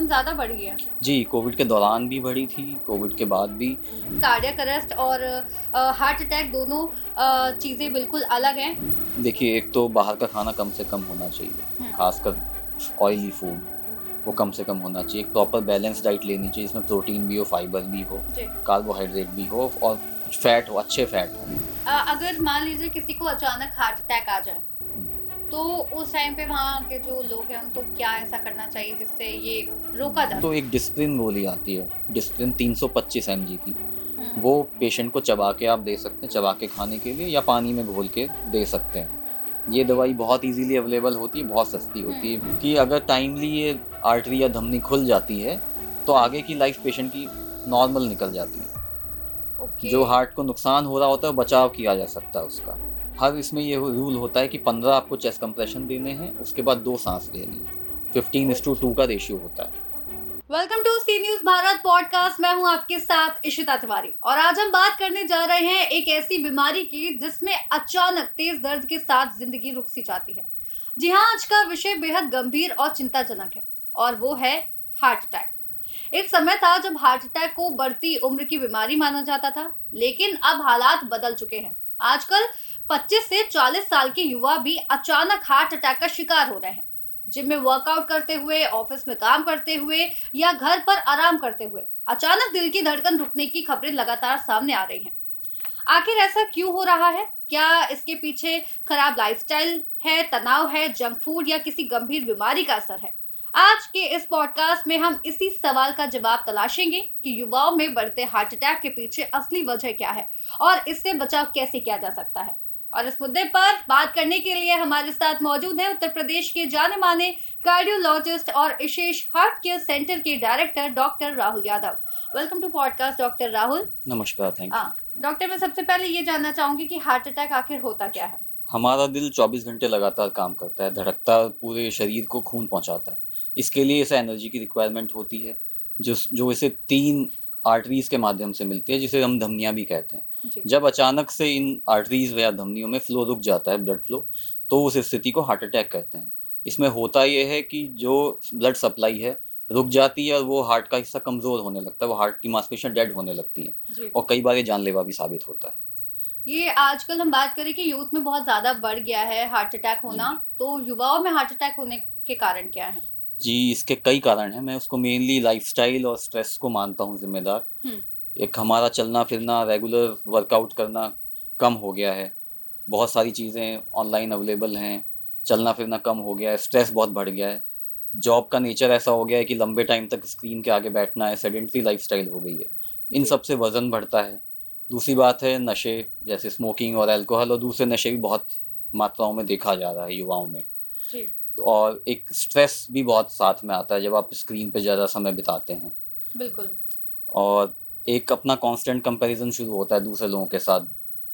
Problem ज्यादा बढ़ी है। जी, कोविड के दौरान भी बढ़ी थी, कोविड के बाद भी। कार्डियक अरेस्ट और हार्ट अटैक दोनों चीजें बिल्कुल अलग हैं। देखिए, एक तो बाहर का खाना कम से कम होना चाहिए, खासकर ऑयली फूड वो कम से कम होना चाहिए। एक प्रॉपर बैलेंस डाइट लेनी चाहिए, जिसमें प्रोटीन भी हो, फाइबर भी हो, कार्बोहाइड्रेट भी हो और कुछ फैट हो, अच्छे फैट हो। अगर मान लीजिए किसी को अचानक हार्ट अटैक आ जाए तो उस टाइम पे वहाँ के जो लोग हैं उनको क्या ऐसा करना चाहिए जिससे ये रोका जा? तो एक डिस्प्रिन गोली आती है, डिस्प्रिन 325 mg की, वो पेशेंट को चबा के आप दे सकते हैं, चबा के खाने के लिए, या पानी में घोल के दे सकते हैं। ये दवाई बहुत इजीली अवेलेबल होती है, बहुत सस्ती होती है कि अगर टाइमली ये आर्टरी या धमनी खुल जाती है तो आगे की लाइफ पेशेंट की नॉर्मल निकल जाती है। जो हार्ट को नुकसान हो रहा होता है बचाव किया जा सकता है उसका। हर इसमें ये रूल होता है कि 15 आपको चेस्ट कंप्रेशन देने हैं, उसके बाद 2 सांस लेनी है। 15:2 का रेशियो होता है। Welcome to C news Bharat podcast. मैं हूं आपके साथ इशिता तिवारी और आज हम बात करने जा रहे हैं एक ऐसी बीमारी की जिसमें अचानक तेज दर्द के साथ जिंदगी रुक सी जाती है। जी हाँ, आज का विषय बेहद गंभीर और चिंताजनक है और वो है हार्ट अटैक। एक समय था जब हार्ट अटैक को बढ़ती उम्र की बीमारी माना जाता था, लेकिन अब हालात बदल चुके हैं। आजकल 25 से 40 साल के युवा भी अचानक हार्ट अटैक का शिकार हो रहे हैं। जिम में वर्कआउट करते हुए, ऑफिस में काम करते हुए या घर पर आराम करते हुए अचानक दिल की धड़कन रुकने की खबरें लगातार सामने आ रही हैं। आखिर ऐसा क्यों हो रहा है? क्या इसके पीछे खराब लाइफस्टाइल है, तनाव है, जंक फूड या किसी गंभीर बीमारी का असर है? आज के इस पॉडकास्ट में हम इसी सवाल का जवाब तलाशेंगे कि युवाओं में बढ़ते हार्ट अटैक के पीछे असली वजह क्या है और इससे बचाव कैसे किया जा सकता है। और इस मुद्दे पर बात करने के लिए हमारे साथ मौजूद हैं उत्तर प्रदेश के जाने माने कार्डियोलॉजिस्ट और विशेष हार्ट केयर सेंटर के director doctor Rahul Yadav. Welcome to podcast doctor Rahul. नमस्कार, थैंक यू। डॉक्टर, मैं सबसे पहले ये जानना चाहूंगी कि हार्ट अटैक आखिर होता क्या है? हमारा दिल 24 घंटे लगातार काम करता है, धड़कता पूरे शरीर को खून पहुंचाता है। इसके लिए इसे एनर्जी की रिक्वायरमेंट होती है, जो इसे 3 आर्टरीज के माध्यम से मिलती है, जिसे हम धमनियां भी कहते हैं। जब अचानक से इन आर्टरीज या धमनियों में फ्लो रुक जाता है, ब्लड फ्लो, तो उस स्थिति को हार्ट अटैक कहते हैं। इसमें होता यह है कि जो ब्लड सप्लाई है रुक जाती है और वो हार्ट का हिस्सा कमज़ोर होने लगता है, वो हार्ट की मांसपेशियां डेड होने लगती हैं और कई बार ये जानलेवा भी साबित होता है। ये आजकल हम बात करें कि यूथ में बहुत ज़्यादा बढ़ गया है हार्ट अटैक होना, तो युवाओं में हार्ट अटैक होने के कारण क्या है? जी, इसके कई कारण हैं। मैं उसको मेनली लाइफस्टाइल और स्ट्रेस को मानता हूँ जिम्मेदार। एक हमारा चलना फिरना, रेगुलर वर्कआउट करना कम हो गया है, बहुत सारी चीज़ें ऑनलाइन अवेलेबल हैं, चलना फिरना कम हो गया है, स्ट्रेस बहुत बढ़ गया है, जॉब का नेचर ऐसा हो गया है कि लंबे टाइम तक स्क्रीन के आगे बैठना है, सेडेंटरी लाइफस्टाइल हो गई है। इन सब से वज़न बढ़ता है। दूसरी बात है नशे, जैसे स्मोकिंग और अल्कोहल, और दूसरे नशे भी बहुत मात्राओं में देखा जा रहा है युवाओं में। और एक स्ट्रेस भी बहुत साथ में आता है जब आप स्क्रीन पे ज़्यादा समय बिताते हैं। बिल्कुल। और एक अपना कांस्टेंट कंपैरिजन शुरू होता है दूसरे लोगों के साथ,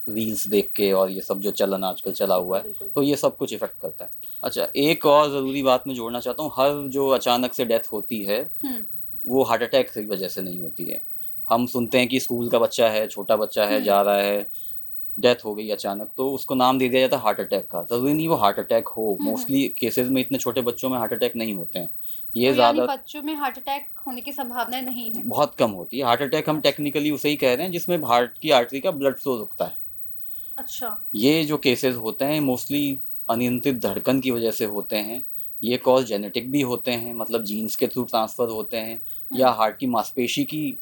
रील्स देख के, और ये सब जो चलन आजकल चला हुआ है, तो ये सब कुछ इफेक्ट करता है। अच्छा, एक और ज़रूरी बात मैं जोड़ना चाहता हूँ, हर जो अचानक से डेथ होती है वो हार्ट अटैक की वजह से नहीं होती है। हम सुनते हैं कि स्कूल का बच्चा है, छोटा बच्चा है, जा रहा है, डेथ हो गई अचानक, तो उसको नाम दे दिया जाता है हार्ट अटैक का। ज़रूरी नहीं वो हार्ट अटैक हो। मोस्टली केसेस में इतने छोटे बच्चों में हार्ट अटैक नहीं होते हैं। ये तो ज़्यादा बच्चों में हार्ट अटैक होने की संभावना नहीं है, बहुत कम होती है। हार्ट अटैक हम टेक्निकली उसे ही कह रहे हैं जिसमें हार्ट की आर्टरी का ब्लड फ्लो रुकता है। अच्छा। ये जो केसेस होते हैं मोस्टली अनियंत्रित धड़कन की वजह से होते हैं। ये कॉज जेनेटिक भी होते हैं, मतलब जीन्स के थ्रू ट्रांसफ़र होते हैं, या हार्ट की मांसपेशी की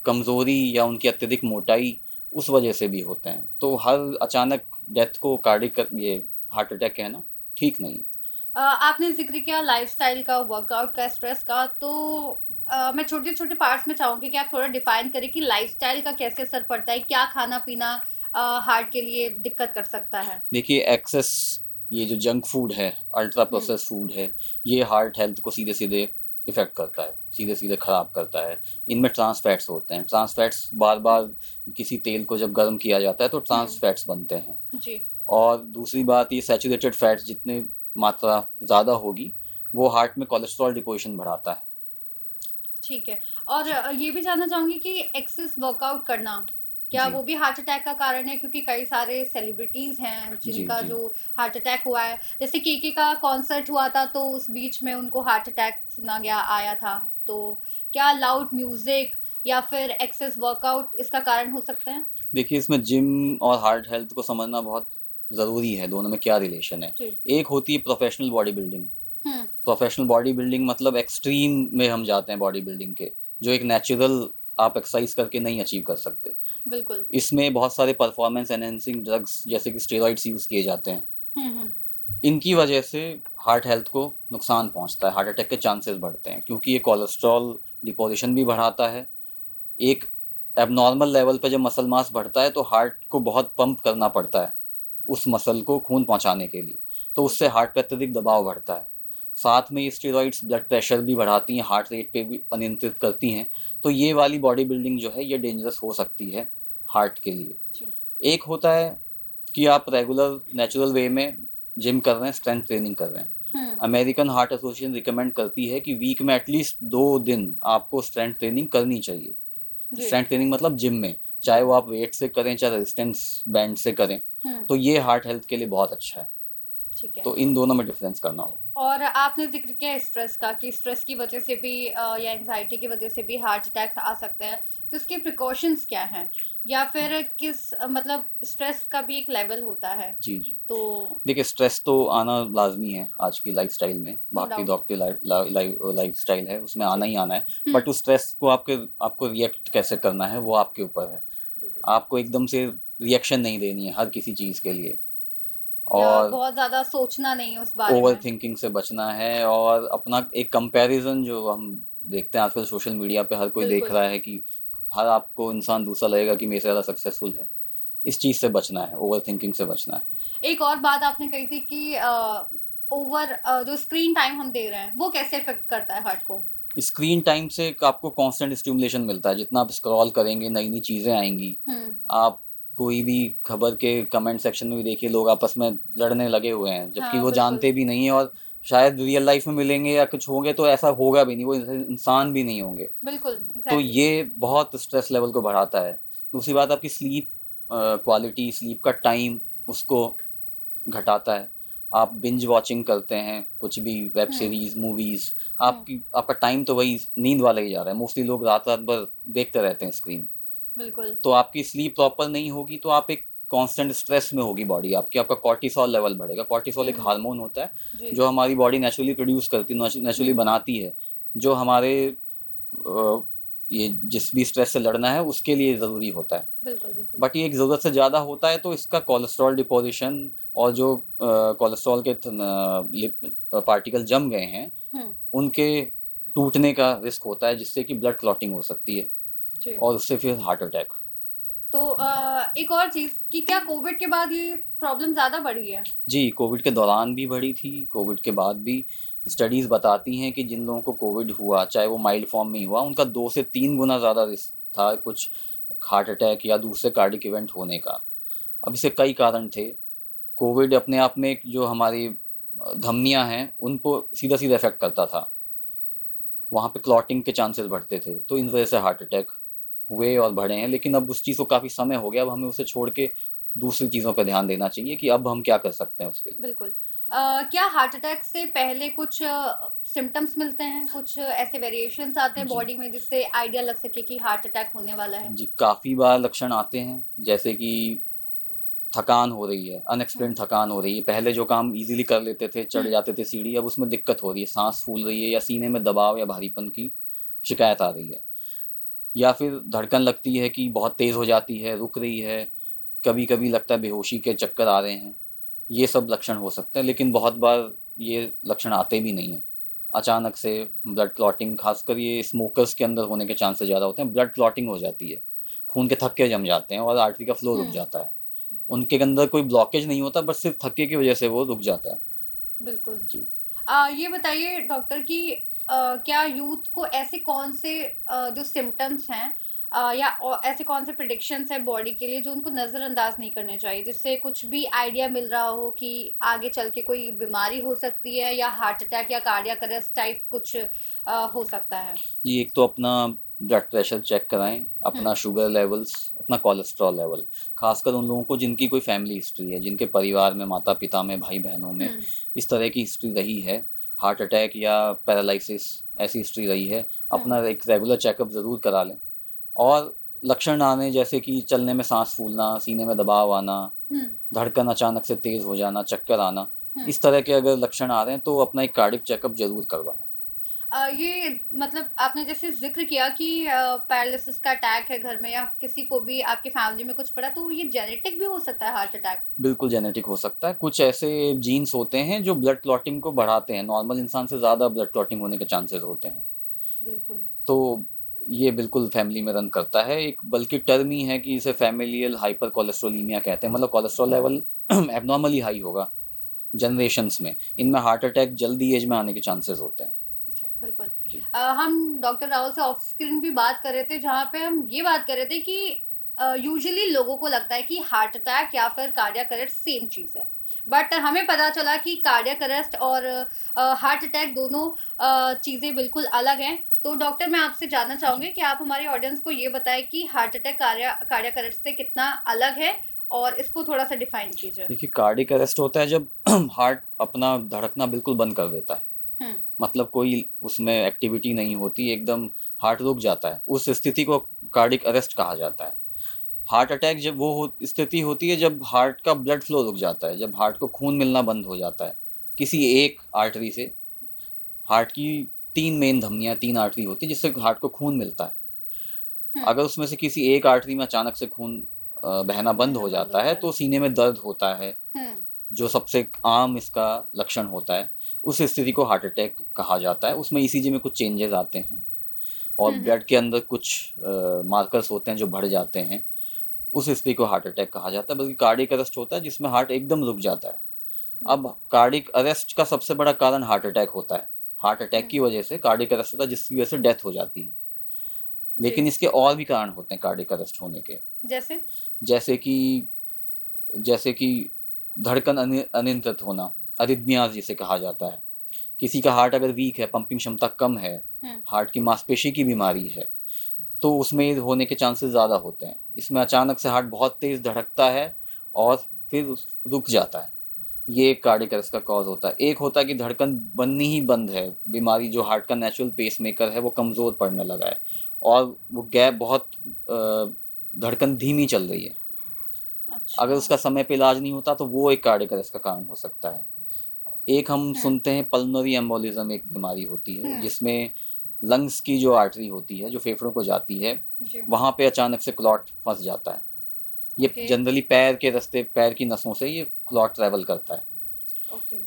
कमज़ोरी या उनकी अत्यधिक मोटाई उस वजह से भी होते हैं। तो हर अचानक डेथ को कार्डियक ये हार्ट अटैक कहना ठीक नहीं। आपने जिक्र किया लाइफस्टाइल का, वर्कआउट का, स्ट्रेस का, तो मैं छोटे छोटे पार्ट्स में चाहूँगी कि आप थोड़ा डिफाइन करें कि लाइफस्टाइल का कैसे असर पड़ता है, क्या खाना पीना हार्ट के लिए दिक्कत कर सकता है? देखिए, एक्सेस ये जो जंक फूड है, अल्ट्रा प्रोसेस फूड है, ये हार्ट हेल्थ को सीधे सीधे इफ़ेक्ट करता है, सीधे सीधे ख़राब करता है। इनमें ट्रांस फैट्स होते हैं। ट्रांस फैट्स बार बार किसी तेल को जब गर्म किया जाता है तो ट्रांस फैट्स बनते हैं जी। और दूसरी बात, ये सैचुरेटेड फैट्स जितने मात्रा ज़्यादा होगी वो हार्ट में कोलेस्ट्रॉल डिपोजिशन बढ़ाता है। ठीक है। और ये भी जानना चाहूँगी कि एक्सेस वर्कआउट करना क्या जी वो भी हार्ट अटैक का कारण है? क्योंकि कई सारे सेलिब्रिटीज हैं जी जिनका जी। जो हार्ट अटैक हुआ है, जैसे केके का कॉन्सर्ट हुआ था तो उस बीच में उनको हार्ट अटैक सुना गया आया था। तो क्या लाउड म्यूजिक या फिर एक्सेस वर्कआउट इसका कारण हो सकते हैं? देखिए, इसमें जिम और हार्ट हेल्थ को समझना बहुत ज़रूरी है, दोनों में क्या रिलेशन है। जी। एक होती है प्रोफेशनल बॉडी बिल्डिंग। हम्म। प्रोफेशनल बॉडी बिल्डिंग मतलब एक्सट्रीम में हम जाते हैं बॉडी बिल्डिंग के, जो एक नेचुरल आप एक्सरसाइज करके नहीं अचीव कर सकते। बिल्कुल। इसमें बहुत सारे परफॉर्मेंस एनहेंसिंग ड्रग्स जैसे कि स्टेरॉइड्स यूज़ किए जाते हैं। हम्म। इनकी वजह से हार्ट हेल्थ को नुकसान पहुंचता है, हार्ट अटैक के चांसेस बढ़ते हैं, क्योंकि ये कोलेस्ट्रॉल डिपोजिशन भी बढ़ाता है। एक एबनॉर्मल लेवल पे जब मसल मास बढ़ता है तो हार्ट को बहुत पंप करना पड़ता है उस मसल को खून पहुंचाने के लिए, तो उससे हार्ट पे अत्यधिक दबाव बढ़ता है। साथ में ये स्टेरॉइड्स ब्लड प्रेशर भी बढ़ाती हैं, हार्ट रेट पे भी अनियंत्रित करती हैं। तो ये वाली बॉडी बिल्डिंग जो है ये डेंजरस हो सकती है हार्ट के लिए। जी। एक होता है कि आप रेगुलर नेचुरल वे में जिम कर रहे हैं, स्ट्रेंथ ट्रेनिंग कर रहे हैं। हम्म। अमेरिकन हार्ट एसोसिएशन रिकमेंड करती है कि वीक में एटलीस्ट 2 दिन आपको स्ट्रेंथ ट्रेनिंग करनी चाहिए। जी। स्ट्रेंथ ट्रेनिंग मतलब जिम में, चाहे वो आप वेट से करें चाहे रेजिस्टेंस बैंड से करें। तो ये हार्ट हेल्थ के लिए बहुत अच्छा है। ठीक है। तो इन दोनों में डिफरेंस करना होगा। और आपने ज़िक्र किया स्ट्रेस का कि स्ट्रेस की वजह से भी या एंजाइटी की वजह से भी हार्ट अटैक आ सकते हैं, तो इसके प्रिकॉशंस क्या हैं? या फिर किस मतलब स्ट्रेस का भी एक लेवल होता है, जी जी। तो देखिए, स्ट्रेस तो आना लाजमी है आज की लाइफस्टाइल में, नो भागती डाउट। दौड़ती लाइफस्टाइल है, उसमें जी। आना ही आना है। हम्म। बट उस स्ट्रेस को आपको रिएक्ट कैसे करना है वो आपके ऊपर है। आपको एकदम से रिएक्शन नहीं देनी है हर किसी चीज़ के लिए, या और बहुत ज़्यादा सोचना नहीं उस बारे ओवर में। थिंकिंग से बचना है। और अपना एक कंपैरिजन जो हम देखते हैं आजकल सोशल मीडिया पे, हर कोई देख बिल्कुल। रहा है कि हर आपको इंसान दूसरा लगेगा कि मेरे से ज़्यादा सक्सेसफुल है। इस चीज़ से बचना है, ओवर थिंकिंग से बचना है। एक और बात आपने कही थी कि ओवर जो स्क्रीन टाइम हम दे रहे हैं वो कैसे इफेक्ट करता है हार्ट को? स्क्रीन टाइम से आपको कांस्टेंट स्टिमुलेशन मिलता है, जितना आप स्क्रॉल करेंगे नई नई चीज़ें आएंगी। हम्म। आप कोई भी खबर के कमेंट सेक्शन में भी देखिए, लोग आपस में लड़ने लगे हुए हैं जबकि हाँ वो बिल्कुल। जानते भी नहीं है, और शायद रियल लाइफ में मिलेंगे या कुछ होंगे तो ऐसा होगा भी नहीं, वो इंसान भी नहीं होंगे। बिल्कुल तो एग्जैक्टली। ये बहुत स्ट्रेस लेवल को बढ़ाता है। दूसरी बात, आपकी स्लीप क्वालिटी, स्लीप का टाइम उसको घटाता है। आप बिंज वॉचिंग करते हैं कुछ भी वेब हम्म। सीरीज मूवीज, हम्म। आपका टाइम तो वही नींद वाला ही जा रहा है। मोस्टली लोग रात रात भर देखते रहते हैं स्क्रीन। बिल्कुल। तो आपकी स्लीप प्रॉपर नहीं होगी तो आप एक कांस्टेंट स्ट्रेस में होगी बॉडी आपकी, आपका कॉर्टिसोल लेवल बढ़ेगा। कॉर्टिसोल एक हम्म। हार्मोन होता है जी। जो हमारी बॉडी नेचुरली प्रोड्यूस करती है, नेचुरली हम्म। बनाती है, जो हमारे ये जिस भी स्ट्रेस से लड़ना है उसके लिए ज़रूरी होता है। बिल्कुल बिल्कुल। बट ये एक ज़रूरत से ज़्यादा होता है तो इसका कोलेस्ट्रॉल डिपोजिशन और जो कोलेस्ट्रॉल के पार्टिकल जम गए हैं हम्म। उनके टूटने का रिस्क होता है, जिससे कि ब्लड क्लॉटिंग हो सकती है जी। और उससे फिर हार्ट अटैक। तो एक और चीज कि क्या कोविड के बाद ये प्रॉब्लम ज्यादा बढ़ी है? जी, कोविड के दौरान भी बढ़ी थी, कोविड के बाद भी। स्टडीज़ बताती हैं कि जिन लोगों को कोविड हुआ, चाहे वो माइल्ड फॉर्म में ही हुआ, उनका 2 से 3 गुना ज़्यादा रिस्क था कुछ हार्ट अटैक या दूसरे कार्डियक इवेंट होने का। अब इसके कई कारण थे। कोविड अपने आप में एक जो हमारी धमनियाँ हैं, उनको सीधा-सीधा इफ़ेक्ट करता था। वहाँ पे क्लॉटिंग के चांसेस बढ़ते थे, तो इन वजह से हार्ट अटैक हुए और बढ़े हैं। लेकिन अब उस चीज़ को काफ़ी समय हो गया, अब हमें उसे छोड़ के दूसरी चीज़ों पे ध्यान देना चाहिए कि अब हम क्या कर सकते हैं उसके लिए। बिल्कुल। क्या हार्ट अटैक से पहले कुछ सिम्टम्स मिलते हैं, कुछ ऐसे वेरिएशंस आते हैं जी। बॉडी में जिससे आइडिया लग सके कि हार्ट अटैक होने वाला है? जी, काफ़ी बार लक्षण आते हैं, जैसे कि थकान हो रही है, हम्म। अनएक्सप्लेन्ड थकान हो रही है। पहले जो काम ईज़िली कर लेते थे, चढ़ हम्म। जाते थे सीढ़ी, अब उसमें दिक्कत हो रही है, साँस फूल रही है या सीने में दबाव या भारीपन की शिकायत आ रही है। या फिर धड़कन लगती है कि बहुत तेज़ हो जाती है, रुक रही है, कभी-कभी लगता है बेहोशी के चक्कर आ रहे हैं। ये सब लक्षण हो सकते हैं, लेकिन बहुत बार ये लक्षण आते भी नहीं हैं। अचानक से ब्लड क्लॉटिंग, खासकर ये स्मोकर्स के अंदर होने के चांसेस ज़्यादा होते हैं। ब्लड क्लॉटिंग हो जाती है, खून के थक्के जम जाते हैं और आर्टरी का फ्लो रुक हम्म। जाता है। उनके अंदर कोई ब्लॉकेज नहीं होता, बस सिर्फ थक्के की वजह से वो रुक जाता है। बिल्कुल। जी। ये बताइए डॉक्टर कि क्या यूथ को ऐसे कौन से जो सिम्टम्स हैं या ऐसे कौन से प्रिडिक्शंस है बॉडी के लिए जो उनको नज़रअंदाज नहीं करने चाहिए, जिससे कुछ भी आइडिया मिल रहा हो कि आगे चल के कोई बीमारी हो सकती है या हार्ट अटैक या कार्डियक अरेस्ट टाइप कुछ हो सकता है? जी, एक तो अपना ब्लड प्रेशर चेक कराएँ, अपना हम्म। शुगर लेवल्स, अपना कोलेस्ट्रॉल लेवल, खासकर उन लोगों को जिनकी कोई फैमिली हिस्ट्री है, जिनके परिवार में माता पिता में भाई बहनों में इस तरह की हिस्ट्री रही है, हार्ट अटैक या पैरालिसिस ऐसी हिस्ट्री रही है, अपना एक रेगुलर चेकअप ज़रूर करा लें। और लक्षण आने जैसे कि चलने में सांस फूलना, सीने में दबाव आना, धड़कन अचानक से तेज़ हो जाना, चक्कर आना, इस तरह के अगर लक्षण आ रहे हैं तो अपना एक कार्डिक चेकअप जरूर करवाएं। ये मतलब आपने जैसे जिक्र किया कि पैरालिसिस का अटैक है घर में या किसी को भी आपके फैमिली में कुछ पड़ा, तो ये जेनेटिक भी हो सकता है हार्ट अटैक? बिल्कुल जेनेटिक हो सकता है। कुछ ऐसे जीन्स होते हैं जो ब्लड क्लॉटिंग को बढ़ाते हैं, नॉर्मल इंसान से ज़्यादा ब्लड क्लॉटिंग होने के चांसेस होते हैं। बिल्कुल। तो ये बिल्कुल फैमिली में रन करता है। एक बल्कि टर्म ही है कि इसे फैमिलियल हाइपर कोलेस्ट्रोलीमिया कहते हैं, मतलब कोलेस्ट्रॉल लेवल एबनॉर्मली हाई होगा जनरेशन्स में, इनमें हार्ट अटैक जल्दी एज में आने के चांसेस होते हैं। बिल्कुल। हम डॉक्टर राहुल से ऑफ स्क्रीन भी बात कर रहे थे, जहाँ पे हम ये बात कर रहे थे कि यूजुअली लोगों को लगता है कि हार्ट अटैक या फिर कार्डियक अरेस्ट सेम चीज़ है, बट हमें पता चला कि कार्डियक अरेस्ट और हार्ट अटैक दोनों चीज़ें बिल्कुल अलग हैं। तो डॉक्टर, मैं आपसे जानना चाहूँगी कि आप हमारी ऑडियंस को ये बताएं कि हार्ट अटैक कार्डियक अरेस्ट से कितना अलग है और इसको थोड़ा सा डिफाइन कीजिए। देखिए, कार्डियक अरेस्ट होता है जब हार्ट अपना धड़कना बिल्कुल बंद कर देता है, मतलब कोई उसमें एक्टिविटी नहीं होती, एकदम हार्ट रुक जाता है, उस स्थिति को कार्डियक अरेस्ट कहा जाता है। हार्ट अटैक जब वो स्थिति होती है जब हार्ट का ब्लड फ्लो रुक जाता है, जब हार्ट को खून मिलना बंद हो जाता है किसी एक आर्टरी से। हार्ट की 3 मेन धमनियाँ, 3 आर्टरी होती है जिससे हार्ट को खून मिलता है। अगर उसमें से किसी एक आर्टरी में अचानक से खून बहना बंद हो जाता है तो सीने में दर्द होता है, जो सबसे आम इसका लक्षण होता है। उस स्थिति को हार्ट अटैक कहा जाता है। उसमें ईसीजी में कुछ चेंजेस आते हैं और ब्लड के अंदर कुछ मार्कर्स होते हैं जो बढ़ जाते हैं, उस स्थिति को हार्ट अटैक कहा जाता है। बल्कि कार्डियक अरेस्ट होता है जिसमें हार्ट एकदम रुक जाता है। अब कार्डियक अरेस्ट का सबसे बड़ा कारण हार्ट अटैक होता है। हार्ट अटैक की वजह से कार्डियक अरेस्ट होता है जिसकी वजह से डेथ हो जाती है। लेकिन इसके और भी कारण होते हैं कार्डियक अरेस्ट होने के, जैसे कि धड़कन अनियंत्रित होना, अरिथमियाज जिसे कहा जाता है। किसी का हार्ट अगर वीक है, पंपिंग क्षमता कम है, हार्ट की मांसपेशी की बीमारी है, तो उसमें होने के चांसेस ज़्यादा होते हैं। इसमें अचानक से हार्ट बहुत तेज़ धड़कता है और फिर रुक जाता है, ये एक कार्डियक अरेस्ट का कॉज होता है। एक होता है कि धड़कन बननी ही बंद है, बीमारी जो हार्ट का नेचुरल पेसमेकर है वो कमज़ोर पड़ने लगा है और वो गैप बहुत धड़कन धीमी चल रही है। अच्छा। अगर उसका समय पे इलाज नहीं होता तो वो एक कार्डियक अरेस्ट का कारण हो सकता है। एक हम सुनते हैं पल्मोनरी एम्बोलिज्म, एक बीमारी होती है जिसमें लंग्स की जो आर्टरी होती है जो फेफड़ों को जाती है, वहाँ पे अचानक से क्लॉट फंस जाता है। ये जनरली पैर के रास्ते, पैर की नसों से ये क्लॉट ट्रैवल करता है।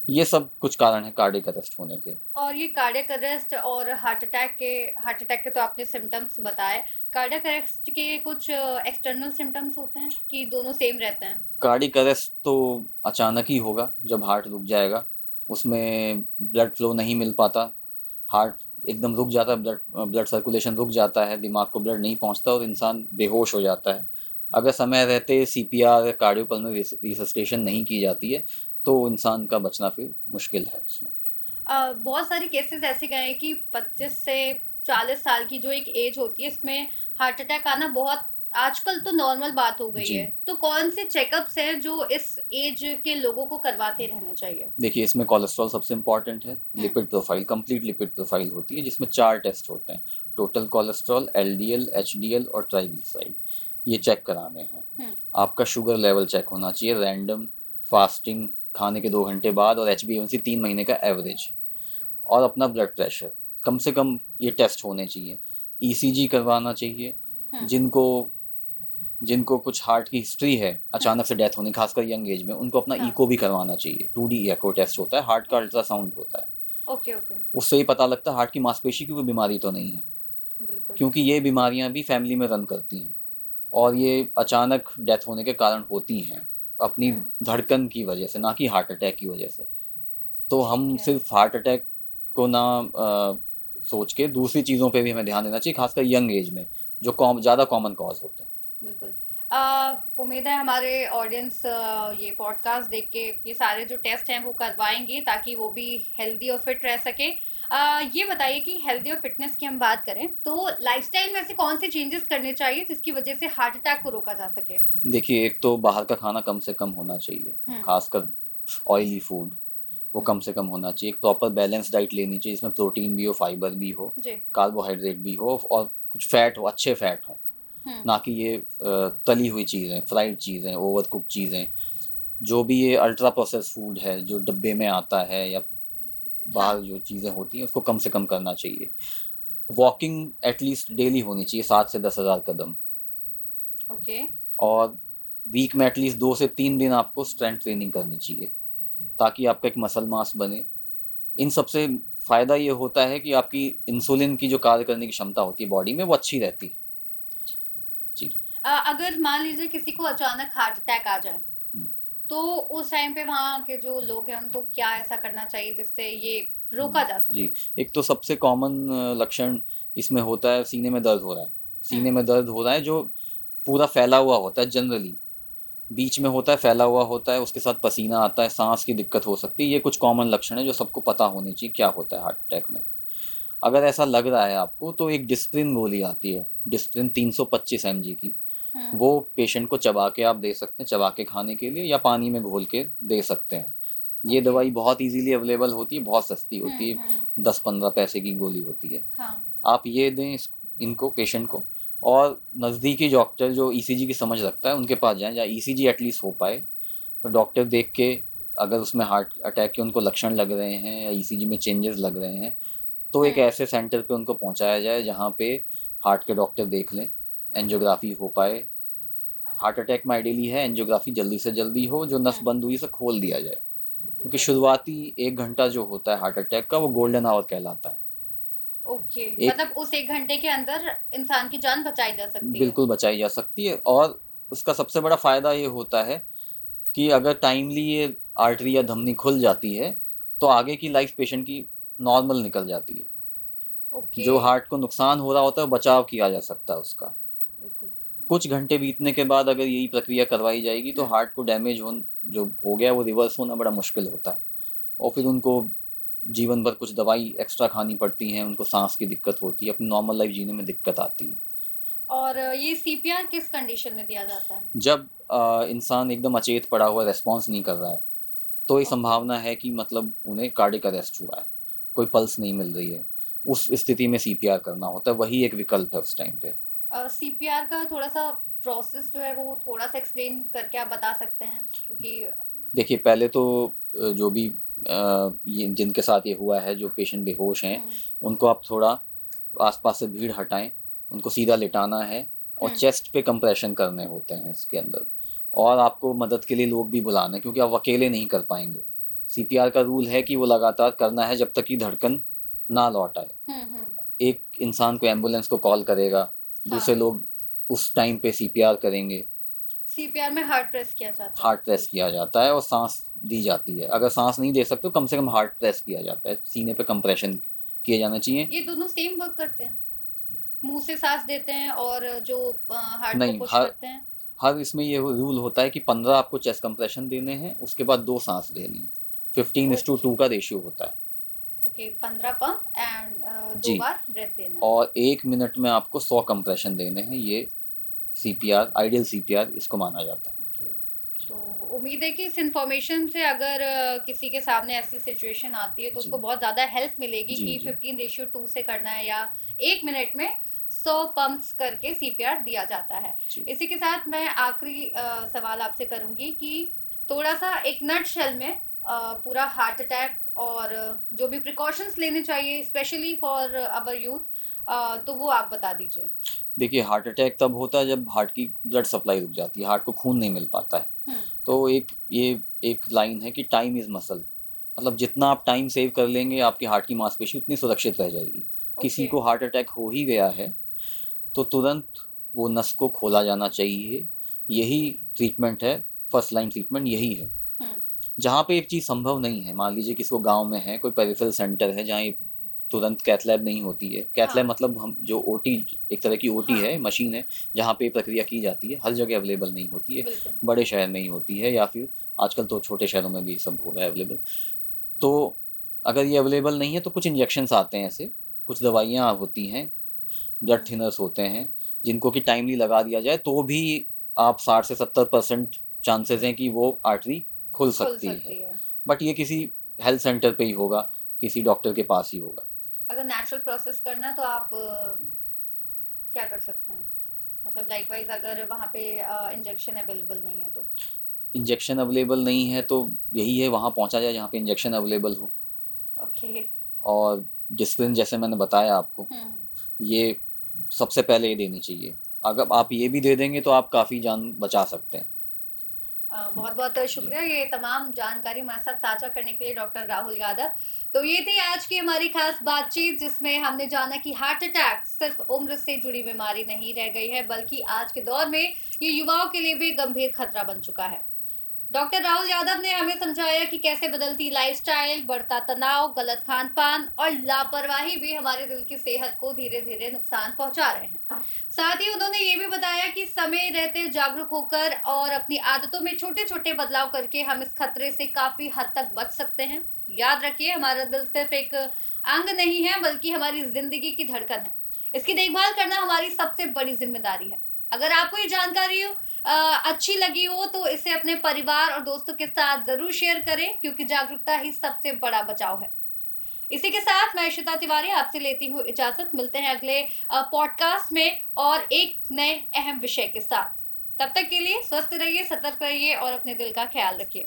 ये सब कुछ कारण है कार्डियक अरेस्ट होने के। और ये कार्डियक अरेस्ट और हार्ट अटैक के तो आपने सिम्टम्स बताए, कार्डियक अरेस्ट के कुछ एक्सटर्नल सिम्टम्स होते हैं कि दोनों सेम रहते हैं? कार्डियक अरेस्ट तो अचानक ही होगा जब हार्ट रुक जाएगा, उसमें ब्लड फ्लो नहीं मिल पाता, हार्ट एकदम रुक जाता है, ब्लड सर्कुलेशन रुक जाता है, दिमाग को ब्लड नहीं पहुंचता और इंसान बेहोश हो जाता है। अगर समय रहते सीपीआर, कार्डियोपल्मोनरी रिससिटेशन नहीं की जाती है तो इंसान का बचना फिर मुश्किल है उसमें। बहुत सारे केसेस ऐसे गए हैं कि 25 से 40 साल की जो एक एज होती है, इसमें हार्ट अटैक आना बहुत आजकल तो नॉर्मल बात हो गई है। तो कौन से चेकअप्स हैं जो इस एज के लोगों को करवाते रहने चाहिए? देखिए, इसमें कोलेस्ट्रॉल सबसे इम्पॉर्टेंट है। Lipid profile, complete lipid profile होती है जिसमें 4 टेस्ट होते हैं, टोटल कोलेस्ट्रॉल, एलडीएल, एचडीएल और ट्राइग्लिसराइड। ये चेक कराने हैं। आपका शुगर लेवल चेक होना चाहिए, रैंडम, फास्टिंग, खाने के 2 घंटे बाद, और HbA1c 3 महीने का एवरेज, और अपना ब्लड प्रेशर, कम से कम ये टेस्ट होने चाहिए। ईसीजी करवाना चाहिए। जिनको कुछ हार्ट की हिस्ट्री है, अचानक से डेथ होनी, खासकर यंग एज में, उनको अपना इको भी करवाना चाहिए। 2D एको टेस्ट होता है, हार्ट का अल्ट्रासाउंड होता है। ओके। उससे ही पता लगता है हार्ट की मांसपेशी की कोई बीमारी तो नहीं है, क्योंकि ये बीमारियां भी फैमिली में रन करती हैं और ये अचानक डेथ होने के कारण होती हैं अपनी धड़कन की वजह से, ना कि हार्ट अटैक की वजह से। तो हम सिर्फ हार्ट अटैक को ना सोच के दूसरी चीज़ों पे भी हमें ध्यान देना चाहिए, खासकर यंग एज में जो ज़्यादा कॉमन कॉज होते हैं। बिल्कुल। उम्मीद है हमारे ऑडियंस ये पॉडकास्ट देख के ये सारे जो टेस्ट हैं वो करवाएंगे ताकि वो भी हेल्दी और फिट रह सके। ये बताइए कि हेल्दी और फिटनेस की हम बात करें तो लाइफस्टाइल में ऐसे कौन से चेंजेस करने चाहिए जिसकी वजह से हार्ट अटैक को रोका जा सके? देखिए, एक तो बाहर का खाना कम से कम होना चाहिए, खासकर ऑयली फूड वो कम से कम होना चाहिए। एक प्रॉपर बैलेंस डाइट लेनी चाहिए जिसमें प्रोटीन भी हो, फाइबर भी हो, कार्बोहाइड्रेट भी हो और कुछ फैट हो, अच्छे फैट हो, ना कि ये तली हुई चीज़ें, फ्राइड चीज़ें, ओवर कुक चीज़ें, जो भी ये अल्ट्रा प्रोसेस फूड है जो डब्बे में आता है या बाहर जो चीज़ें होती हैं उसको कम से कम करना चाहिए। वॉकिंग एटलीस्ट डेली होनी चाहिए 7 से 10 हज़ार कदम। ओके। और वीक में एटलीस्ट 2 से 3 दिन आपको स्ट्रेंथ ट्रेनिंग करनी चाहिए ताकि आपका एक मसल मास बने। इन सबसे फ़ायदा ये होता है कि आपकी इंसुलिन की जो कार्य करने की क्षमता होती है बॉडी में वो अच्छी रहती है। जी। अगर मान लीजिए किसी को अचानक हार्ट अटैक आ जाए तो उस टाइम पे वहाँ के जो लोग हैं उनको क्या ऐसा करना चाहिए जिससे ये रोका जा सके? जी, एक तो सबसे कॉमन लक्षण इसमें होता है सीने में दर्द हो रहा है। सीने में दर्द हो रहा है जो पूरा फैला हुआ होता है, जनरली बीच में होता है, फैला हुआ होता है, उसके साथ पसीना आता है, सांस की दिक्कत हो सकती है। ये कुछ कॉमन लक्षण है जो सबको पता होनी चाहिए क्या होता है हार्ट अटैक में। अगर ऐसा लग रहा है आपको तो एक डिस्प्रिन गोली आती है, डिस्प्रिन 325 mg की, वो पेशेंट को चबा के आप दे सकते हैं, चबा के खाने के लिए, या पानी में घोल के दे सकते हैं। ये दवाई बहुत इजीली अवेलेबल होती है, बहुत सस्ती होती है, 10-15 पैसे की गोली होती है। आप ये दें इनको पेशेंट को, और नज़दीकी डॉक्टर जो ईसीजी की समझ रखता है उनके पास जाएं, या ईसीजी एटलीस्ट हो पाए तो डॉक्टर देख के अगर उसमें हार्ट अटैक के उनको लक्षण लग रहे हैं या ईसीजी में चेंजेस लग रहे हैं तो एक ऐसे सेंटर पे उनको पहुंचाया जाए जहाँ पे हार्ट के डॉक्टर देख लें, एंजियोग्राफी हो पाए। हार्ट अटैक में आइडियली है एंजियोग्राफी जल्दी से जल्दी हो, जो नस बंद हुई से खोल दिया जाए, क्योंकि शुरुआती 1 घंटा जो होता है हार्ट अटैक का वो गोल्डन आवर कहलाता है। ओके, मतलब उस 1 घंटे के अंदर इंसान की जान बचाई जा सकती है? बिल्कुल बचाई जा सकती है, और उसका सबसे बड़ा फ़ायदा ये होता है कि अगर टाइमली ये आर्टरी या धमनी खुल जाती है तो आगे की लाइफ पेशेंट की नॉर्मल निकल जाती है। ओके। जो हार्ट को नुकसान हो रहा होता है बचाव किया जा सकता है उसका। कुछ घंटे बीतने के बाद अगर यही प्रक्रिया करवाई जाएगी तो हार्ट को डैमेज जो हो गया वो रिवर्स होना बड़ा मुश्किल होता है, और फिर उनको जीवन भर कुछ दवाई एक्स्ट्रा खानी पड़ती हैं, उनको सांस की दिक्कत होती है, अपनी नॉर्मल लाइफ जीने में दिक्कत आती है। और ये सीपीआर किस कंडीशन में दिया जाता है? जब इंसान एकदम अचेत पड़ा हुआ, रेस्पॉन्स नहीं कर रहा है, तो ये संभावना है कि मतलब उन्हें कार्डियक अरेस्ट हुआ है, कोई पल्स नहीं मिल रही है, उस स्थिति में सीपीआर करना होता है, वही एक विकल्प है उस टाइम पे। सीपीआर का थोड़ा सा प्रोसेस जो है वो थोड़ा सा एक्सप्लेन करके आप बता सकते हैं? क्योंकि देखिए, पहले तो जो भी जिनके साथ ये हुआ है, जो पेशेंट बेहोश हैं, उनको आप थोड़ा आसपास से भीड़ हटाएं, उनको सीधा लिटाना है और चेस्ट पे कंप्रेशन करने होते हैं इसके अंदर, और आपको मदद के लिए लोग भी बुलाना है क्योंकि आप अकेले नहीं कर पाएंगे। सीपीआर का रूल है कि वो लगातार करना है जब तक कि धड़कन ना लौट आए। एक इंसान को एम्बुलेंस को कॉल करेगा, दूसरे लोग उस टाइम पे सीपीआर करेंगे। सीपीआर में हार्ट प्रेस किया जाता है? हार्ट प्रेस किया जाता है और सांस दी जाती है। अगर सांस नहीं दे सकते तो कम से कम हार्ट प्रेस किया जाता है, सीने पे कंप्रेशन किए जाना चाहिए। ये दोनों सेम वर्क करते हैं? मुंह से सांस देते हैं और जो हार्ट को पुश करते हैं? हर इसमें ये रूल होता है कि 15 आपको चेस्ट कंप्रेशन देने हैं, उसके बाद 2 सांस देनी है। 15:2 का रेशियो होता है। ओके, 15 पंप एंड 2 बार ब्रेथ देना है। और 1 मिनट में आपको 100 कंप्रेशन देने हैं। ये सीपीआर, आइडियल सीपीआर इसको माना जाता है। तो उम्मीद है कि इस इंफॉर्मेशन से अगर किसी के सामने ऐसी सिचुएशन आती है तो उसको बहुत ज़्यादा हेल्प मिलेगी कि 15:2 से करना है या 1 मिनट में 100 पंप्स करके सीपीआर दिया जाता है। इसी के साथ मैं आखिरी सवाल आपसे करूंगी कि थोड़ा सा एक नटशेल में पूरा हार्ट अटैक और जो भी प्रिकॉशंस लेने चाहिए स्पेशली फॉर अवर यूथ, तो वो आप बता दीजिए। देखिए, हार्ट अटैक तब होता है जब हार्ट की ब्लड सप्लाई रुक जाती है, हार्ट को खून नहीं मिल पाता है। तो ये एक लाइन है कि टाइम इज मसल, मतलब जितना आप टाइम सेव कर लेंगे आपकी हार्ट की मांसपेशी उतनी सुरक्षित रह जाएगी। किसी को हार्ट अटैक हो ही गया है तो तुरंत वो नस को खोला जाना चाहिए। यही ट्रीटमेंट है, फर्स्ट लाइन ट्रीटमेंट यही है। जहाँ पे एक चीज़ संभव नहीं है, मान लीजिए किसी को गाँव में है, कोई पेरिफेरल सेंटर है जहाँ ये तुरंत कैथ लैब नहीं होती है। कैथ लैब हाँ। मतलब हम जो ओटी, एक तरह की ओटी हाँ। है, मशीन है जहाँ पे प्रक्रिया की जाती है, हर जगह अवेलेबल नहीं होती है। बिल्कुल। बड़े शहर में ही होती है, या फिर आजकल तो छोटे शहरों में भी सब हो रहा है अवेलेबल। तो अगर ये अवेलेबल नहीं है तो कुछ इंजेक्शंस आते हैं ऐसे, कुछ दवाइयाँ होती हैं, ब्लड थिनर्स होते हैं, जिनको कि टाइमली लगा दिया जाए तो भी आप 60 से 70% चांसेस हैं कि वो आर्टरी खुल खुल सकती है। सकती है। बट ये किसी हेल्थ सेंटर पे ही होगा, किसी डॉक्टर के पास ही होगा। अगर नेचुरल प्रोसेस करना तो आप क्या कर सकते हैं? मतलब लाइकवाइज अगर वहाँ पे इंजेक्शन अवेलेबल नहीं है तो? इंजेक्शन अवेलेबल नहीं है तो यही है, वहाँ पहुँचा जाए जहाँ पे इंजेक्शन अवेलेबल हो। ओके। और डिसिप्लिन जैसे मैंने बताया आपको, हम्म। ये सबसे पहले ये देनी चाहिए। अगर आप ये भी दे देंगे तो आप काफ़ी जान बचा सकते हैं। बहुत बहुत जी। शुक्रिया ये तमाम जानकारी हमारे साथ साझा करने के लिए डॉक्टर राहुल यादव। तो ये थी आज की हमारी खास बातचीत जिसमें हमने जाना कि हार्ट अटैक सिर्फ उम्र से जुड़ी बीमारी नहीं रह गई है, बल्कि आज के दौर में ये युवाओं के लिए भी गंभीर खतरा बन चुका है। डॉक्टर राहुल यादव ने हमें समझाया कि कैसे बदलती लाइफस्टाइल, बढ़ता तनाव, गलत खान पान और लापरवाही भी हमारे दिल की सेहत को धीरे धीरे नुकसान पहुंचा रहे हैं। साथ ही उन्होंने ये भी बताया कि समय रहते जागरूक होकर और अपनी आदतों में छोटे छोटे बदलाव करके हम इस खतरे से काफी हद तक बच सकते हैं। याद रखिए, हमारा दिल सिर्फ एक अंग नहीं है, बल्कि हमारी जिंदगी की धड़कन है। इसकी देखभाल करना हमारी सबसे बड़ी जिम्मेदारी है। अगर आपको ये जानकारी अच्छी लगी हो तो इसे अपने परिवार और दोस्तों के साथ जरूर शेयर करें, क्योंकि जागरूकता ही सबसे बड़ा बचाव है। इसी के साथ मैं इशिता तिवारी आपसे लेती हूँ इजाजत। मिलते हैं अगले पॉडकास्ट में और एक नए अहम विषय के साथ। तब तक के लिए स्वस्थ रहिए, सतर्क रहिए और अपने दिल का ख्याल रखिए।